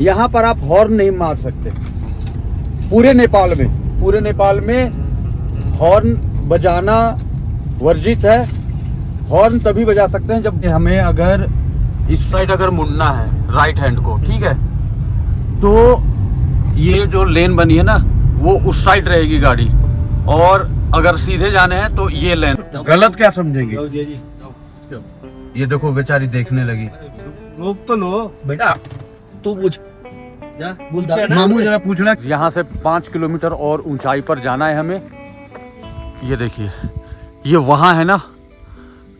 यहाँ पर आप हॉर्न नहीं मार सकते। पूरे नेपाल में हॉर्न बजाना वर्जित है। हॉर्न तभी बजा सकते हैं जब हमें अगर इस साइड अगर मुड़ना है राइट हैंड को, ठीक है, तो ये जो लेन बनी है ना वो उस साइड रहेगी गाड़ी, और अगर सीधे जाने हैं तो ये लेन। गलत क्या समझेंगे? ये देखो बेचारी देखने लगी। रोक तो लो बेटा, तू पूछ मामू जरा पूछना। यहाँ से 5 किलोमीटर और ऊंचाई पर जाना है हमें। ये देखिए, ये वहाँ है ना,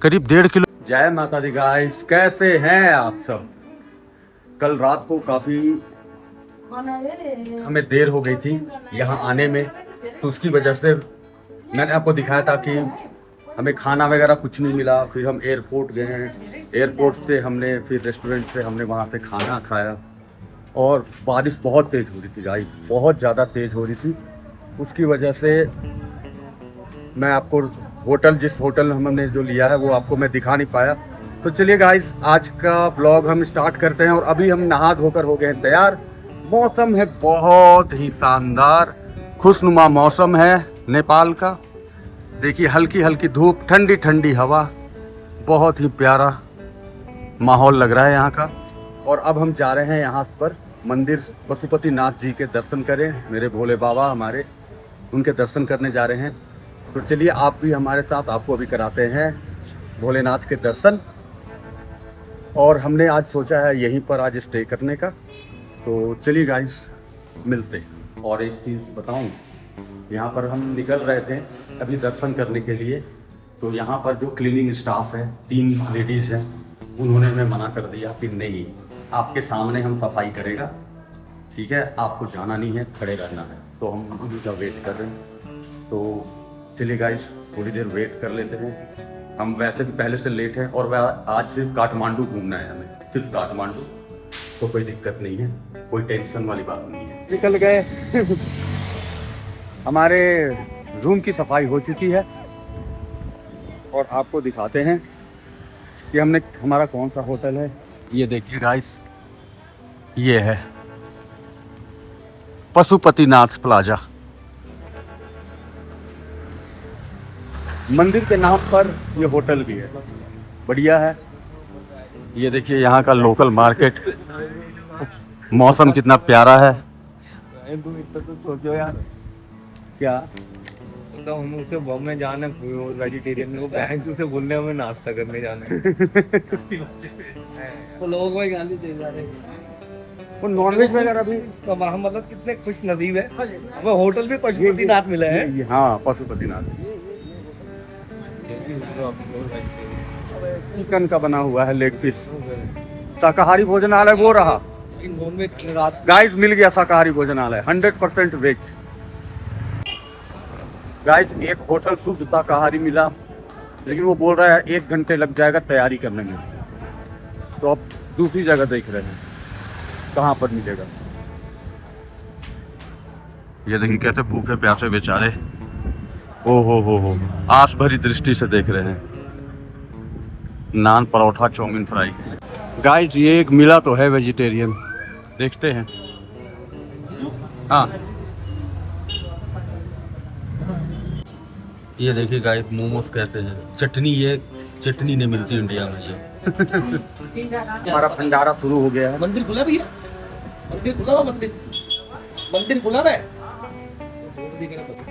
करीब 1.5 किलो। जय माता दी गाइस, कैसे हैं आप सब? कल रात को काफी हमें देर हो गई थी यहाँ आने में, तो उसकी वजह से मैंने आपको दिखाया था कि हमें खाना वगैरह कुछ नहीं मिला। फिर हम एयरपोर्ट गए हैं, एयरपोर्ट से हमने फिर रेस्टोरेंट से हमने वहाँ से खाना खाया, और बारिश बहुत तेज़ हो रही थी गाइस, बहुत ज़्यादा तेज़ हो रही थी। उसकी वजह से मैं आपको होटल, जिस होटल हमने जो लिया है वो आपको मैं दिखा नहीं पाया। तो चलिए गाइस, आज का ब्लॉग हम स्टार्ट करते हैं। और अभी हम नहा धोकर हो गए हैं तैयार। मौसम है बहुत ही शानदार, खुशनुमा मौसम है नेपाल का। देखिए, हल्की हल्की धूप, ठंडी ठंडी हवा, बहुत ही प्यारा माहौल लग रहा है यहाँ का। और अब हम जा रहे हैं यहाँ पर मंदिर, पशुपतिनाथ जी के दर्शन करें। मेरे भोले बाबा हमारे, उनके दर्शन करने जा रहे हैं। तो चलिए आप भी हमारे साथ, आपको अभी कराते हैं भोलेनाथ के दर्शन। और हमने आज सोचा है यहीं पर आज स्टे करने का। तो चलिए गाइस, मिलते हैं। और एक चीज़ बताऊं, यहाँ पर हम निकल रहे थे अभी दर्शन करने के लिए, तो यहाँ पर जो क्लीनिंग स्टाफ है, 3 लेडीज़ हैं, उन्होंने हमें मना कर दिया कि नहीं, आपके सामने हम सफाई करेगा, ठीक है, आपको जाना नहीं है, खड़े रहना है। तो हम उनका वेट कर रहे हैं। तो चलिए गाइस, थोड़ी देर वेट कर लेते हैं। हम वैसे भी पहले से लेट हैं, और वह आज सिर्फ काठमांडू घूमना है हमें, सिर्फ काठमांडू। तो कोई दिक्कत नहीं है, कोई टेंशन वाली बात नहीं है। निकल गए हमारे रूम की सफाई हो चुकी है, और आपको दिखाते हैं कि हमने, हमारा कौन सा होटल है। ये देखिए गाइस, ये है पशुपतिनाथ प्लाजा। मंदिर के नाम पर ये होटल भी है, बढ़िया है। ये देखिए यहाँ का लोकल मार्केट, मौसम कितना प्यारा है। सोचो यार, क्या तो हम उसे घूमने जाने, वेजिटेरियन को बहन से बोलने हमें नाश्ता करने जाने तो लोग वही गाली दे जा रहे हैं। वो नॉनवेज वगैरह भी, तो हम मतलब कितने खुश नसीब है, हमें होटल भी पशुपतिनाथ मिला है। हाँ, पशुपतिनाथ। चिकन का बना हुआ है लेग पीस। शाकाहारी भोजनालय वो रहा गाइस, मिल गया शाकाहारी भोजनालय, 100% वेज। गाइस, एक होटल शुद्ध शाकाहारी मिला, लेकिन वो बोल रहा है 1 घंटे लग जाएगा तैयारी करने में। तो अब दूसरी जगह देख रहे हैं कहाँ पर मिलेगा। ये देखिए कैसे भूखे प्यासे बेचारे, ओ हो, आस भरी दृष्टि से देख रहे हैं। नान, परोठा, चाउमीन, फ्राई। गाइस, ये एक मिला तो है वेजिटेरियन, देखते हैं। हाँ, ये देखिए गाइस, मोमोज कैसे हैं। चटनी, ये चटनी नहीं मिलती इंडिया में ये। हमारा भंडारा शुरू हो गया है। मंदिर खुला भैया, मंदिर खुला हुआ, मंदिर खुला है।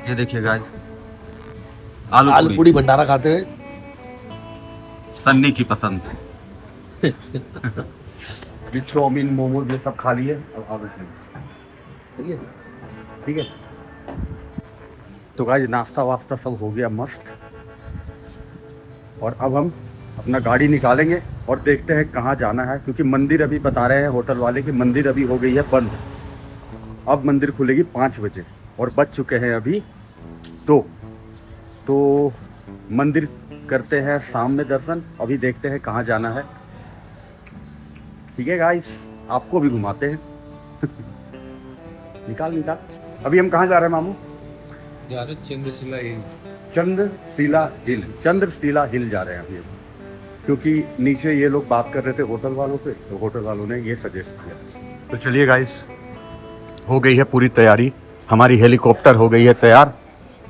ये देखिए गाइस, आलू पूड़ी भंडारा खाते हुए सन्नी की पसंद है। चाउमीन, मोमोज ये सब खा लिए। अब ठीक है। तो गाइस, नाश्ता वास्ता सब हो गया मस्त, और अब हम अपना गाड़ी निकालेंगे और देखते हैं कहाँ जाना है। क्योंकि मंदिर अभी बता रहे हैं होटल वाले कि मंदिर अभी हो गई है बंद। अब मंदिर खुलेगी 5 बजे, और बज चुके हैं अभी 2। तो मंदिर करते हैं शाम में दर्शन। अभी देखते हैं कहाँ जाना है। ठीक है गाइस, आपको भी घुमाते हैं। निकाल। अभी हम कहाँ जा रहे हैं मामू? चंद्रशिला हिल जा रहे हैं अभी। क्योंकि नीचे ये लोग बात कर रहे थे होटल वालों से, तो होटल वालों ने ये सजेस्ट किया। तो चलिए गाइस, हो गई है पूरी तैयारी, हमारी हेलीकॉप्टर हो गई है तैयार,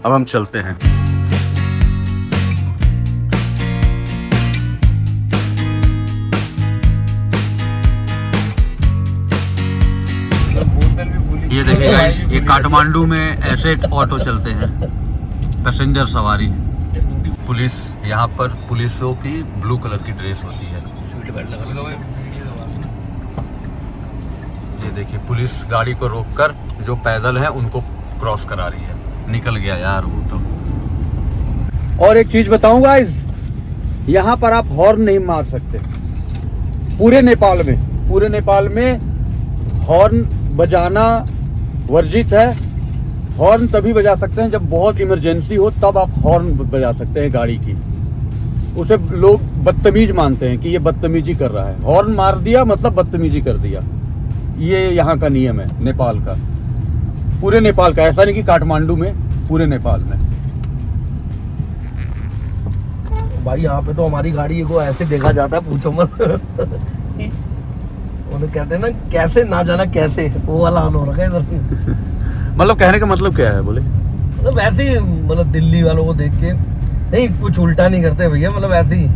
अब हम चलते हैं। ये देखिए गाइस, ये काठमांडू में ऐसे ऑटो चलते हैं, पैसेंजर सवारी। पुलिस, यहाँ पर पुलिसों की ब्लू कलर की ड्रेस होती है। ये देखिए पुलिस गाड़ी को रोककर जो पैदल है उनको क्रॉस करा रही है। निकल गया यार वो तो। और एक चीज बताऊं गाइस, यहाँ पर आप हॉर्न नहीं मार सकते। पूरे नेपाल में हॉर्न बजाना वर्जित है। हॉर्न तभी बजा सकते हैं जब बहुत इमरजेंसी हो, तब आप हॉर्न बजा सकते हैं गाड़ी की। उसे लोग बदतमीज मानते हैं कि ये बदतमीजी कर रहा है। हॉर्न मार दिया मतलब बदतमीजी कर दिया। ये यहाँ का नियम है नेपाल का, पूरे नेपाल का, ऐसा नहीं कि काठमांडू में, पूरे नेपाल में। भाई यहाँ पे तो हमारी गाड़ी को ऐसे देखा जाता है, पूछो मत। वो कहते हैं ना, कैसे ना जाना कैसे, वो वाला हाल हो रखा है इधर। मतलब कहने का मतलब क्या है बोले? मतलब ऐसे ही, मतलब दिल्ली वालों को देख के नहीं, कुछ उल्टा नहीं करते भैया, मतलब ऐसे ही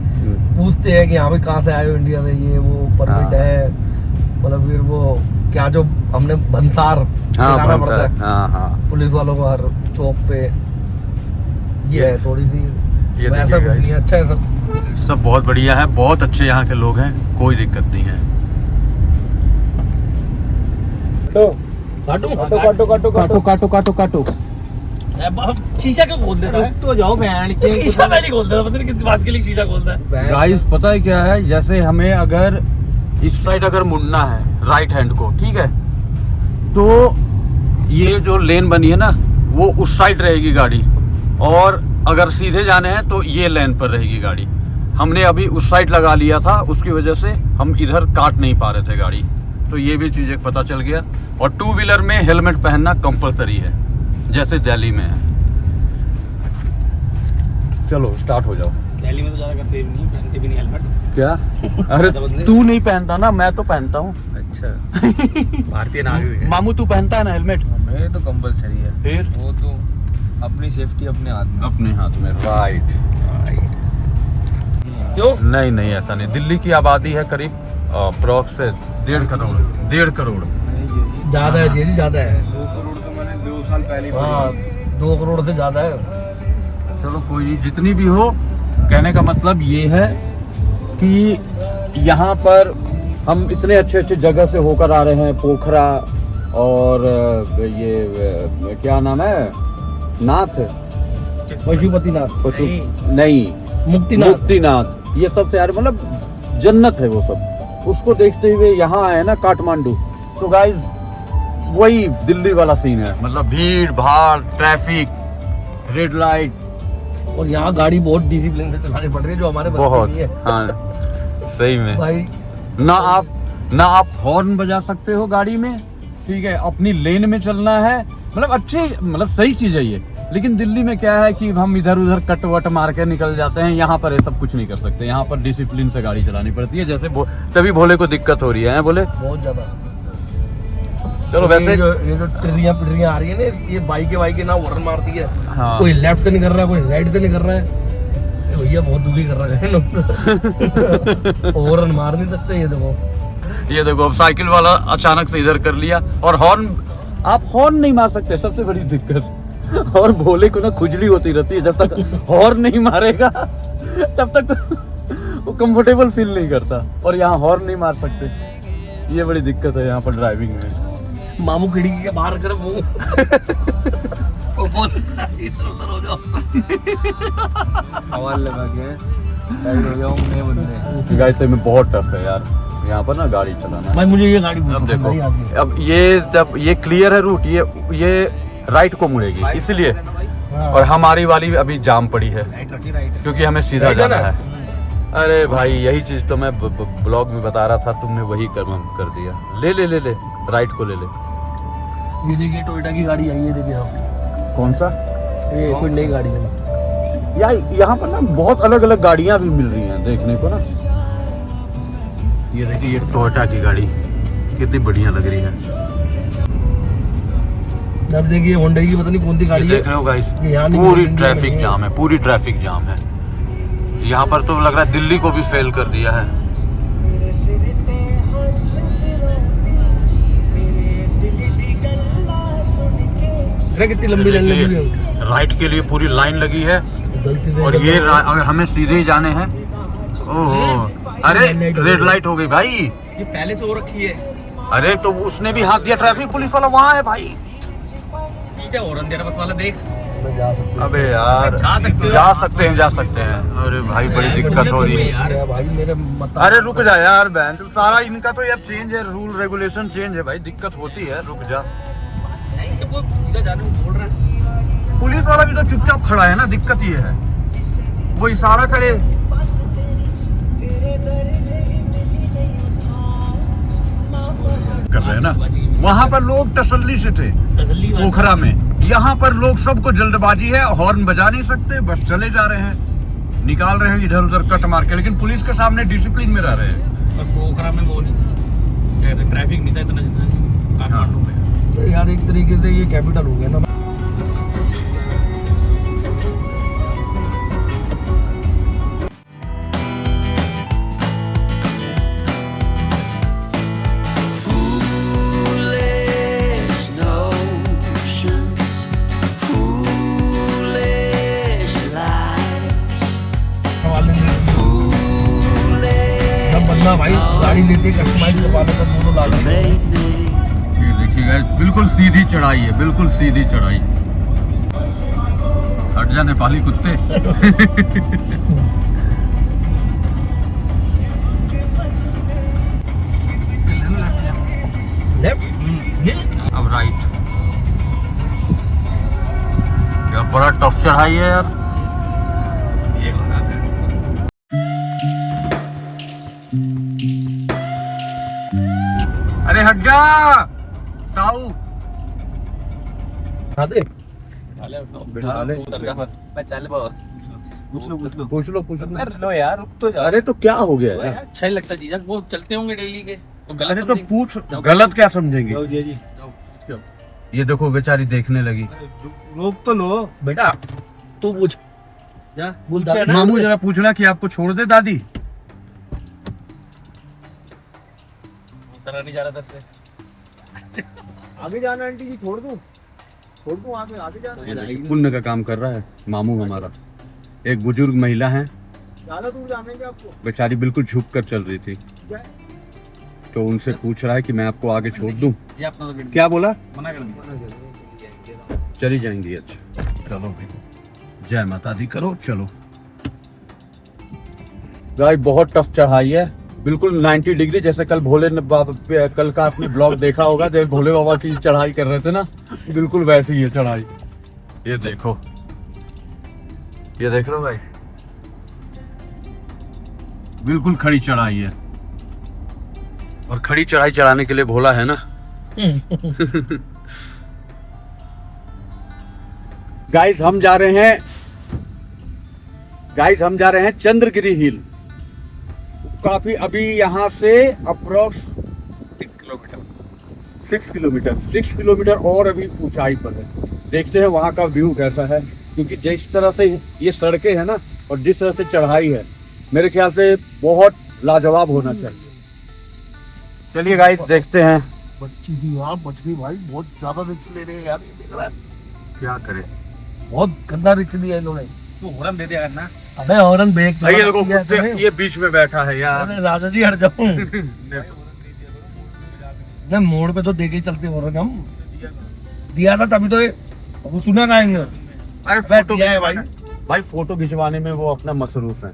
पूछते हैं कि यहाँ पे कहाँ से आए हो, इंडिया से, ये वो परमिट है, मतलब फिर वो क्या जो हमने भंसार दिखाना पड़ता है पुलिस वालों को हर चौक पे। ये है थोड़ी सी, ऐसा कुछ नहीं, अच्छा है सब बहुत बढ़िया है, बहुत अच्छे यहाँ के लोग हैं, कोई दिक्कत नहीं है। काटो। शीशा क्यों खोल देता है? तो जाओ बहन के, शीशा मैं नहीं खोल देता, पता नहीं किस बात के लिए शीशा खोलता है। गाइस पता है क्या है, जैसे हमें अगर इस साइड अगर मुड़ना है राइट हैंड को, ठीक है, तो ये जो लेन बनी है ना, वो उस साइड रहेगी गाड़ी, और अगर सीधे जाने हैं तो ये लेन पर रहेगी गाड़ी। हमने अभी उस साइड लगा लिया था, उसकी वजह से हम इधर काट नहीं पा रहे थे गाड़ी, तो ये भी चीज़ एक पता चल गया। और टू व्हीलर में हेलमेट पहनना कंपलसरी है, जैसे दिल्ली में है। चलो स्टार्ट हो जाओ। दिल्ली में तो ज़्यादा करते नहीं, पहनते भी नहीं हेलमेट। क्या? अरे तू नहीं पहनता ना, मैं तो पहनता हूँ। अच्छा। भारतीय नागरिक है। मामू तू पहनता है ना हेलमेट? मेरे तो कंपलसरी है। फिर वो तो अपनी सेफ्टी अपने हाथ में। अपने हाथ में, राइट। क्यों? नहीं ऐसा नहीं। दिल्ली की आबादी है करीब अप्रॉक्स से 1.5 करोड़। ज्यादा है जी, ज्यादा है। 2 करोड़ तो मैंने 2 साल पहले हाँ, 2 करोड़ से ज्यादा है। चलो कोई नहीं, जितनी भी हो, कहने का मतलब ये है कि यहाँ पर हम इतने अच्छे जगह से होकर आ रहे हैं, पोखरा और ये क्या नाम है, नाथ, पशुपतिनाथ, नहीं मुक्तिनाथ, ये सब से यार मतलब जन्नत है वो सब। उसको देखते हुए यहाँ आए ना काठमांडू, तो गाइज वही दिल्ली वाला सीन है, मतलब भीड़ भाड़, ट्रैफिक, रेड लाइट, और यहाँ गाड़ी बहुत डिसिप्लिन से चलानी पड़ रही है, जो हमारे बहुत नहीं है। हाँ सही में भाई ना आप हॉर्न बजा सकते हो गाड़ी में, ठीक है, अपनी लेन में चलना है, मतलब अच्छी, मतलब सही चीज है ये। लेकिन दिल्ली में क्या है कि हम इधर उधर कट वट मार के निकल जाते हैं, यहाँ पर ये सब कुछ नहीं कर सकते। यहाँ पर डिसिप्लिन से गाड़ी चलानी पड़ती है, जैसे तभी भोले को दिक्कत हो रही है बोले, बहुत ज्यादा। चलो वैसे ये जो ट्रिरियां आ रही है ना, ये बाइक ना हॉर्न मारती है। हाँ। कोई लेफ्ट से नहीं कर रहा, कोई राइट से नहीं कर रहा है, भैया बहुत दुखी कर रहा है। हॉर्न मार नहीं सकते। ये देखो अब साइकिल वाला अचानक से इधर कर लिया, और आप हॉर्न नहीं मार सकते, सबसे बड़ी दिक्कत। और भोले को ना खुजली होती रहती है, जब तक हॉर्न नहीं मारेगा तब तक वो कंफर्टेबल फील नहीं करता। और यहाँ हॉर्न नहीं मार सकते, ये बड़ी दिक्कत है यहाँ पर ड्राइविंग में। मामू खिड़की के बाहर कर मुंह इधर उधर हो जाओ, सवाल लगा के साइड हो जाओ, मैं बंदे। गाइस में बहुत टफ है यार यहाँ पर ना गाड़ी चलाना। भाई मुझे ये गाड़ी अब देखो, अब ये जब ये क्लियर है रूट, ये राइट को मुड़ेगी इसलिए, और हमारी वाली अभी जाम पड़ी है क्योंकि हमें सीधा जाना है। अरे भाई यही चीज तो मैं ब्लॉग में बता रहा था, तुमने वही कर दिया। ले राइट को ले। ये देखिए टोयोटा की गाड़ी आई है, देखिए आप। कौन सा? ये कोई नई गाड़ी है यार, यहाँ पर ना बहुत अलग अलग गाड़ियाँ भी मिल रही हैं देखने को ना। ये देखिए, ये टोयोटा की गाड़ी, कितनी बढ़िया लग रही है। अब देखिए होंडा की पता नहीं कौन सी गाड़ी है, देख रहे हो गाइस, ये यहाँ नहीं पूरी मिलेगी, ट्रैफिक नहीं है। जाम है, पूरी ट्रैफिक जाम है। यहाँ पर तो लग रहा है दिल्ली को भी फेल कर दिया है। अरे कितनी लंबी लाइन लगी है। राइट के लिए पूरी लाइन लगी है गलती से और ये अगर हमें सीधे ही जाने हैं। ओहो, अरे रेड लाइट हो गई भाई। ये पहले से हो रखी है। अरे तो उसने भी हाथ दिया, ट्रैफिक पुलिस वाला वहाँ है भाई। नीचे हॉर्न दे रहा बस वाला देख। मैं जा सकता अबे यार जा सकते हो। जा सकते हैं। अरे भाई बड़ी दिक्कत हो रही है। हूँ भाई मेरे मत। अरे रुक जा यार बहन, सारा इनका तो यार चेंज है, रूल रेगुलेशन चेंज है भाई, दिक्कत होती है, रुक जा। नहीं तो वो सीधा जाने को बोल रहा है। पुलिस वाला भी तो चुपचाप खड़ा है ना, दिक्कत ये है, वो इशारा करे। कर रहे हैं ना, वहाँ पर लोग तसल्ली से थे पोखरा में, यहाँ पर लोग सबको जल्दबाजी है, हॉर्न बजा नहीं सकते, बस चले जा रहे हैं, निकाल रहे हैं इधर उधर कट मार के, लेकिन पुलिस के सामने डिसिप्लिन में रह रहे हैं। और पोखरा में वो नहीं थी, क्या कहते हैं, ट्रैफिक नहीं था इतना जितना काठमांडू में। तो यार एक तरीके से ये कैपिटल हो गया ना। जब बंदा भाई गाड़ी लेते कस्टमाइज करवा लेता दोनों ला लेते। ये देखिए गाइस, बिल्कुल सीधी चढ़ाई है, बिल्कुल सीधी चढ़ाई। हट जा नेपाली कुत्ते। अब राइट। यार बड़ा टफ चढ़ाई है यार। अरे हट जा ताऊ। आते पूछ लो लो यार रुक तो जा। अरे तो क्या हो गया यार? अच्छा ही लगता जीजा, वो चलते होंगे डेली के तो अरे गलत तो पूछ, गलत क्या समझेंगे? जी ये देखो बेचारी देखने लगी। रोक तो लो बेटा तू पूछ जा। बोल मामू जरा पूछना कि आपको छोड़ दे दादी। उतरा नहीं जा रहा था से। आगे जाना आंटी जी, छोड़ दूं आगे जाना। पुण्य का काम कर रहा है मामू हमारा। एक बुजुर्ग महिला है, ज्यादा दूर जाने के आपको बेचारी बिल्कुल झुक कर चल रही थी, तो उनसे पूछ रहा है कि मैं आपको आगे छोड़ दूं। ये अपना तो क्या बोला? मना कर चली जाएंगी। अच्छा चलो भाई, जय माता दी करो, चलो। गाइस बहुत टफ चढ़ाई है, बिल्कुल 90 डिग्री, जैसे कल भोले बाबा, कल का आपने ब्लॉग देखा होगा जब भोले बाबा की चढ़ाई कर रहे थे ना, बिल्कुल वैसी ही है चढ़ाई। ये देखो, ये देख रहे हो भाई, बिल्कुल खड़ी चढ़ाई है। और खड़ी चढ़ाई चढ़ाने के लिए भोला है ना। गाइस हम जा रहे हैं चंद्रगिरी हिल। काफी अभी यहाँ से अप्रोक्स 6 किलोमीटर और अभी ऊंचाई पर है। देखते हैं वहाँ का व्यू कैसा है, क्योंकि जिस तरह से ये सड़कें हैं ना और जिस तरह से चढ़ाई है, मेरे ख्याल से बहुत लाजवाब होना चाहिए। चलिए गाइस देखते हैं। बच्ची थी यार, बच गई भाई। बहुत ज्यादा रिस्क ले रहे हैं यार, ये देख रहा है। क्या करें, बहुत गंदा रिस्क लिया इन्होंने। तू हॉर्न दे दिया करना। अबे हॉर्न ब्रेक ये देखो कुत्ते, ये बीच में बैठा है यार। अरे राजा जी हट जाओ। ना मोड़ पे तो देखे चलते हॉर्न हम दिया था तभी तो ये वो सुना गाएंगे। अरे फोटो फोटो दिया है भाई फोटो खिंचवाने में वो अपना मसरूफ है।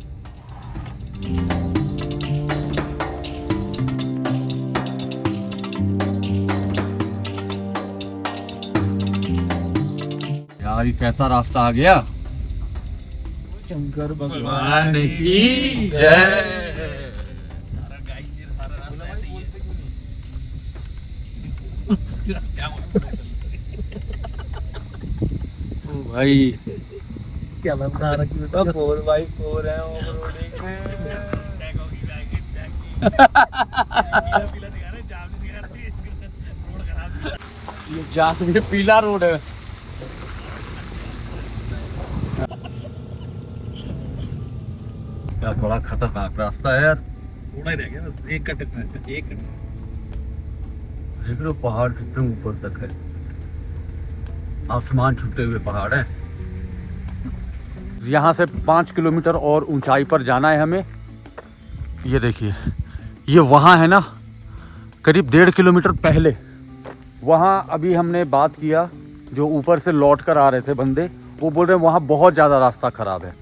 यार ये कैसा रास्ता आ गया। शंकर भगवान की जय। भाई क्या बता रखी बेटा। 4x4 है ओवरलोडिंग में। ये जास में पीला रोड है। यार बड़ा खतरनाक रास्ता है यार। थोड़ा ही रह गया बस, एक कट देख लो पहाड़ कितने ऊपर तक है, आसमान छूते हुए पहाड़ है। यहाँ से 5 किलोमीटर और ऊंचाई पर जाना है हमें। ये देखिए, ये वहाँ है ना, करीब 1.5 किलोमीटर पहले, वहाँ अभी हमने बात किया, जो ऊपर से लौट कर आ रहे थे बंदे, वो बोल रहे हैं वहाँ बहुत ज़्यादा रास्ता ख़राब है।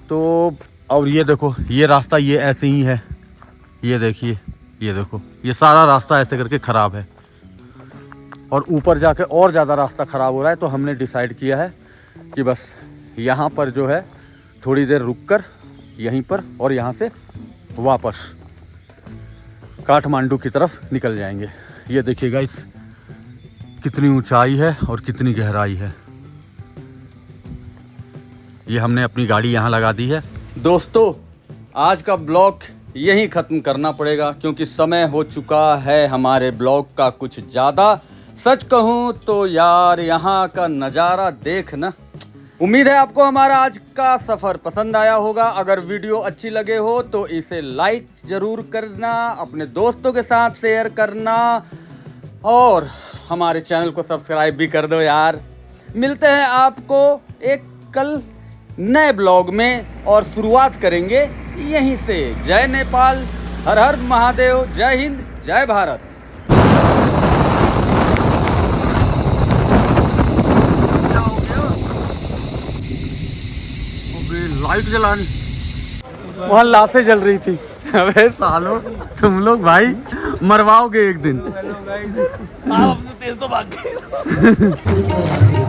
तो और ये देखो, ये रास्ता ये ऐसे ही है, ये देखिए, ये देखो, ये सारा रास्ता ऐसे करके ख़राब है और ऊपर जाके और ज़्यादा रास्ता ख़राब हो रहा है। तो हमने डिसाइड किया है कि बस यहाँ पर जो है थोड़ी देर रुककर यहीं पर और यहाँ से वापस काठमांडू की तरफ निकल जाएंगे। ये देखिए गाइस, कितनी ऊंचाई है और कितनी गहराई है। ये हमने अपनी गाड़ी यहाँ लगा दी है। दोस्तों, आज का ब्लॉग यहीं ख़त्म करना पड़ेगा क्योंकि समय हो चुका है हमारे ब्लॉग का कुछ ज़्यादा। सच कहूँ तो यार यहाँ का नज़ारा देखना। उम्मीद है आपको हमारा आज का सफ़र पसंद आया होगा। अगर वीडियो अच्छी लगे हो तो इसे लाइक ज़रूर करना, अपने दोस्तों के साथ शेयर करना और हमारे चैनल को सब्सक्राइब भी कर दो यार। मिलते हैं आपको एक कल नए ब्लॉग में और शुरुआत करेंगे यहीं से। जय नेपाल, हर हर महादेव, जय हिंद, जय भारत। लाइट जलानी, वहाँ लाशें जल रही थी। अबे सालों, तुम लोग भाई मरवाओगे एक दिन। आप अपने तेज तो भाग गए।